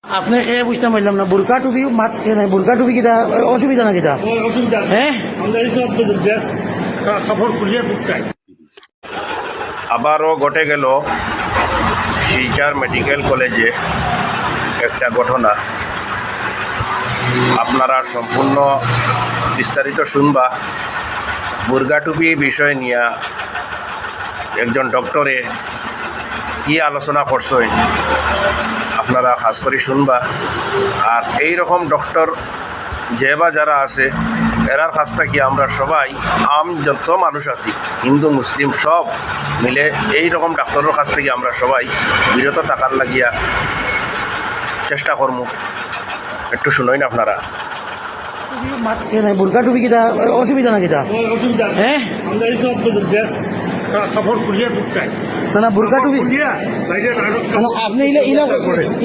আপনি কে বুঝতে পারলাম না, বুরকা টুপি মাত বুরকা টুপি কিতা অসুবিধা না কিতা? অসুবিধা হ্যাঁ কাপড় খুলিয়ে বুকটাই। আবারও ঘটে গেল শিলচর মেডিকেল কলেজে একটা ঘটনা। আপনারা সম্পূর্ণ বিস্তারিত শুনবা। বুরকা টুপি বিষয় নিয়ে একজন ডক্টরে কি আলোচনা করছেন আপনারা খাস করে শুনবা। আর এই রকম ডক্টর যে বা যারা আছে এরার কাছ থেকে আমরা সবাই যত মানুষ আছি হিন্দু মুসলিম সব মিলে এই রকম ডাক্তারের কাছ থেকে আমরা সবাই বিরত থাকার লাগিয়া চেষ্টা করবো। একটু শুনোই না আপনারা। বুরকা টুপি কিতা অসুবিধা না কিতা? অসুবিধা হ্যাঁ কাপড় খুলিয়ে বুকটাই। না বুরকা টুপি বাইরে আপনি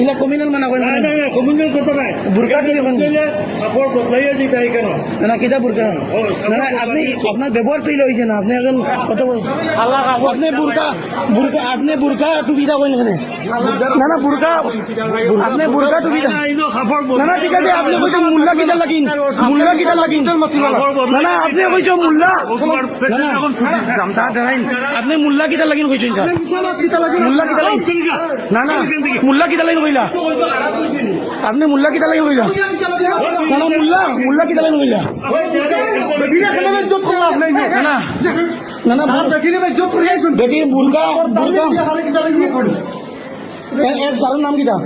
ইলা কমিনাল মানা করেন কমিউনির কথা নাই। বুরকা টুপি কাপড় বদলাইয়া দিতাই কেন? না কিতা বুরকা না আপনি আপনার ব্যবহার তৈরি হয়েছে না। আপনি এখন কত আপনি বুরকা টুপিটা করেন এখানে? না বুরকা আপনি বুরকা টুপিটা না ঠিক আছে। আপনি কইছেন মুল্লা কিতা লাগিন না আপনি কইছেন মুল্লা আপনি মুল্লা কিতা লাগিন কইছেন মুল্লা কিতা লাগিন না মুল্লা কিতা লাগিন কইলা আপনি মুল্লা কিতা লাগিন কইলা মুল্লা কিতা লাগিন কইলা বেটি বুরকা এক সারের নাম কিতা?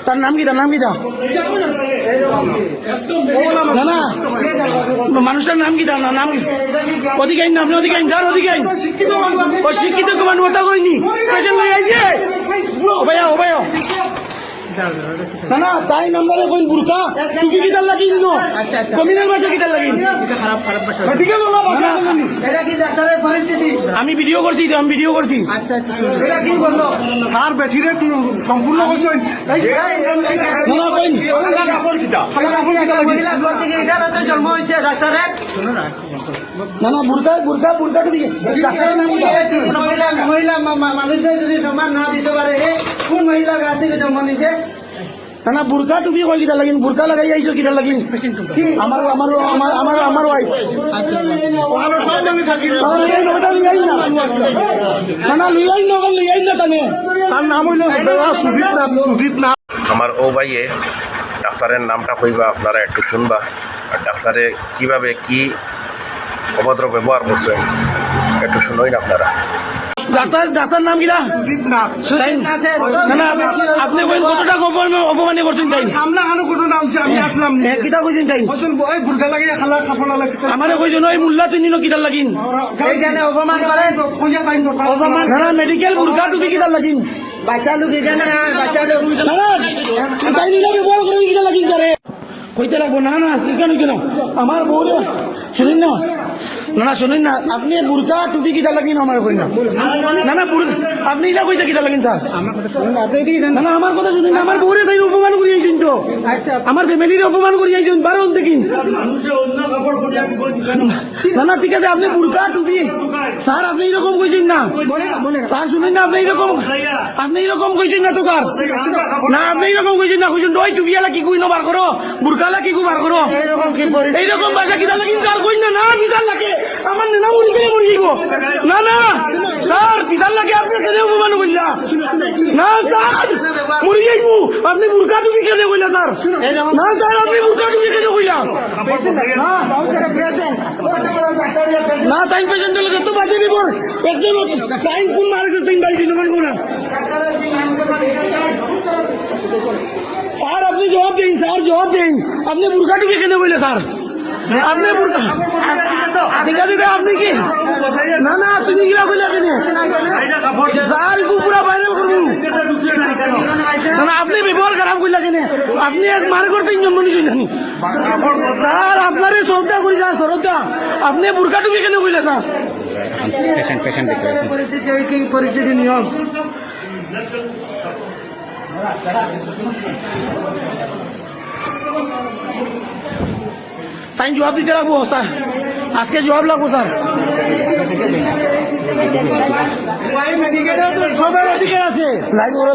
তার নাম কিতা না মানুষটার নাম কিতা? না নাম অধিকারী না আপনি অধিকারী যার অধিকারী শিক্ষিত মানুষ ওটা করিনি না তাই নাম্বারে কইন বুরকা টুপি কিতার লাগিন ন কমিনাল ভাষা কিতার লাগিন আমি ভিডিও করছি স্যার বেঠিরে সম্পূর্ণ করছেন না বুরকা টুপি মহিলা মানুষদের যদি সম্মান না দিতে পারে কোন মহিলার কাছ থেকে জন্ম দিছে? না বুরকা টুপি কই কিতা লাগিন? বুরকা লাগাই আইছো কিতা লাগিন? আমার ওয়াইফ না লুইয়াই না তানে তার নাম হইল সুজিত না। আমার ও ভাইয়ে ডাক্তারের নামটা কইবা, আপনারা একটু শুনবা। আর ডাক্তারে কিভাবে কি অভদ্র ব্যবহার করছেন একটু শুনোই না আপনারা। ডাক্তার নাম কিনা? আপনি কতটা অপমানি করছেন তাই? কিতা কইছেন তাই? আমার কইছেন ওই মুল্লা তিনি কিতার লাগিন? না মেডিকেল বুরকা টুপি কিতার লাগিন? বাচ্চা লোক এখানে তাই নিলে ব্যবহার করেন কিতা লাগিন স্যারে কইতে লাগবো? না কেন আমার বউরে শুনেন না আপনি বুরকা টুপি কিতা লাগিন আমার কই না আপনি এটা কইতে কিতা লাগিন স্যার? না আমার কথা শুনেন না। আমার বউরে তাই অপমান করি আইছেন তো, আমার ফ্যামিলির অপমান করি আইছেন বারণ দেখিন। না ঠিক আছে আপনি বুরকা টুপি স্যার আপনি এরকম কইছেন না স্যার শুনেন না আপনি এরকম কইছেন না তো স্যার। না আপনি এরকম কইছেন না ওই টুপিয়ালা কি কই বার করো বুরকালা কি বার করো এইরকম ভাষা কিতা লাগিন স্যার কই না বিচার লাগে আমার নেনা মরি গেলে মরি যাইব। না স্যার বিচার লাগে আপনি কেন অপমান কইলা? না স্যার মরি যাইব আপনি বুরকা টুপি কেন কইলা স্যার? না স্যার আপনি বুরকা টুপি কেন কইলা? না তাই পেশেন্ট লোক তো বাজে বিপর একজন টাইম কোন মারা গেছে বাড়ি সিনেমান কোনা স্যার আপনি জবাব দিন আপনি বুরকা টুপি কেন কইলা স্যার? আপনি বুরকা ঠিক আছে আপনি কি না তুমি গিলা কইলা কেন স্যার পুরা ভাইরাল করবো? না আপনি ব্যবহার খারাপ কইলা কেন? আপনি এক মার করতে জন্ম নিছেন জানি স্যার আপনারে শ্রদ্ধা করি স্যার শ্রদ্ধা আপনি বুরকা টুপি কেন কইলা স্যার? পরিস্থিতি নিয়ম তাই জবাব দিতে লাগবো স্যার, আজকে জবাব লাগবো স্যার। সবার অধিকার আছে। লাইভ করো